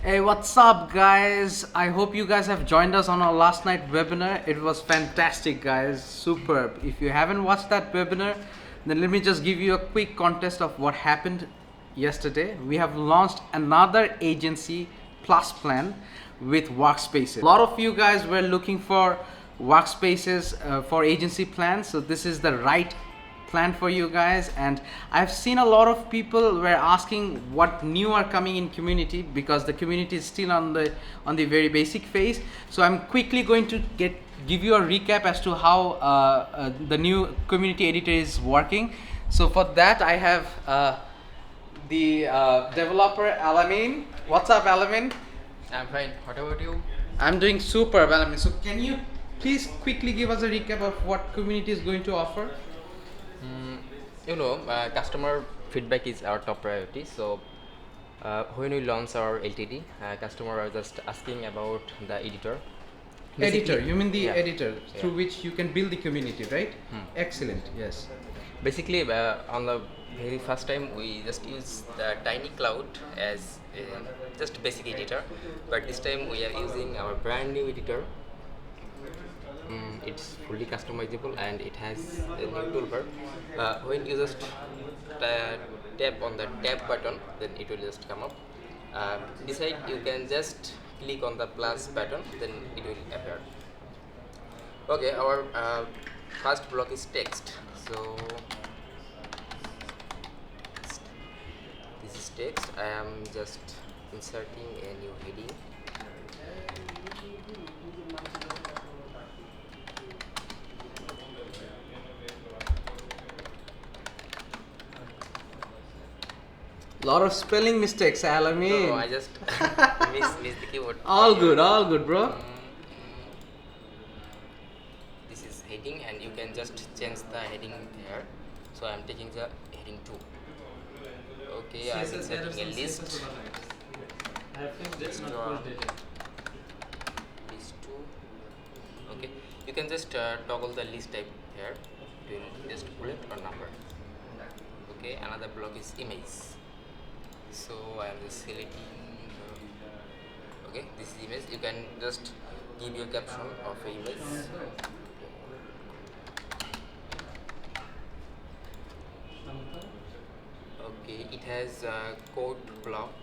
Hey, what's up, guys? I hope you guys have joined us on our last night webinar. It was fantastic, guys. Superb. If you haven't watched that webinar, then let me just give you a quick context of what happened yesterday. We have launched another agency plus plan with Workspaces. A lot of you guys were looking for Workspaces for agency plans, so this is the right plan for you guys. And I've seen a lot of people were asking what new are coming in community, because the community is still on the very basic phase. So I'm quickly going to give you a recap as to how the new community editor is working. So for that I have the developer Alamin. What's up, Alamin? I'm fine. What about you? I'm doing super, Alamin. So can you please quickly give us a recap of what community is going to offer? Customer feedback is our top priority. So when we launch our LTD, customer are just asking about the editor. Editor, you mean the editor through Yeah. which you can build the community, right? Excellent, yes. Basically, on the very first time, we just use the Tiny Cloud as just basic editor, but this time we are using our brand new editor. It's fully customizable and it has a new toolbar. When you just tap on the tab button, then it will just come up. Beside, you can just click on the plus button, then it will appear. Okay, our first block is text. So this is text. I am just inserting a new heading. Lot of spelling mistakes, Alamin. No, I just miss the keyboard. All good, bro. This is heading, and you can just change the heading here. So I am taking the heading 2. Okay, I am inserting a list. Just draw list 2. Okay, you can just toggle the list type here. It will just bullet or number. Okay, another block is image. So I am just selecting. Okay, this is image. You can just give your caption of a image. Okay, it has a code block.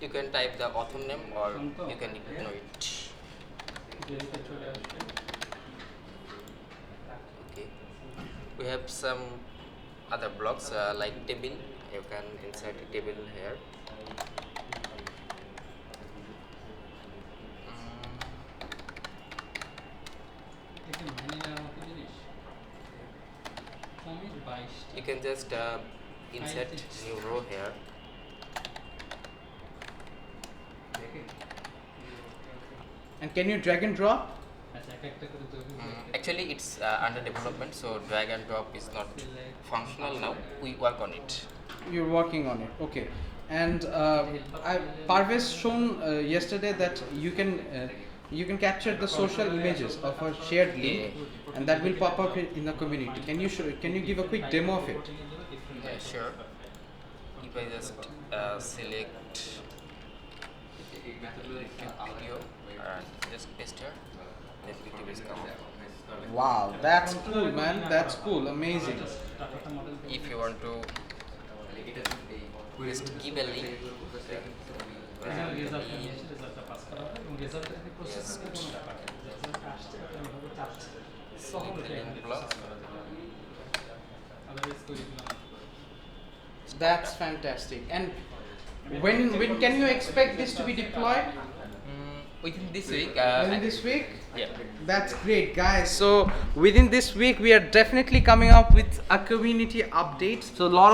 You can type the author name or you can ignore it. Okay, we have some other blocks like table. You can insert a table here. You can just insert new row here. And can you drag and drop? Actually, it's under development, so drag and drop is not functional now. We work on it. You're working on it, okay. And Parvez shown yesterday that you can capture the social images of a shared link, and that will pop up in the community. Can you give a quick demo of it? Yeah, sure. If I just select video and just paste here, then YouTube is come up. Wow, that's cool, man. That's cool, amazing. If you want to just give a link, select the link block. That's fantastic. And when can you expect this to be deployed? Within this week. Within this week? Yeah. That's great, guys. So within this week we are definitely coming up with a community update. So a lot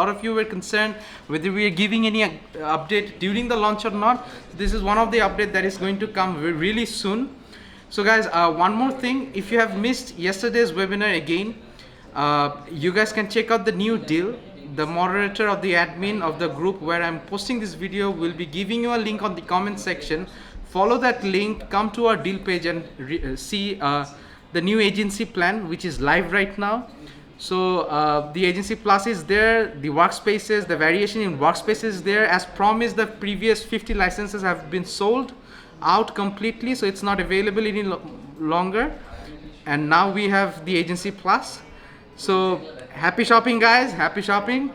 of you were concerned whether we are giving any update during the launch or not. This is one of the updates that is going to come really soon. So guys, one more thing, if you have missed yesterday's webinar again, you guys can check out the new deal. The moderator of the admin of the group where I'm posting this video will be giving you a link on the comment section. Follow that link, come to our deal page and see the new agency plan, which is live right now. So the Agency Plus is there, the workspaces, the variation in workspaces is there. As promised, the previous 50 licenses have been sold out completely, so it's not available any longer. And now we have the Agency Plus. So happy shopping, guys, happy shopping.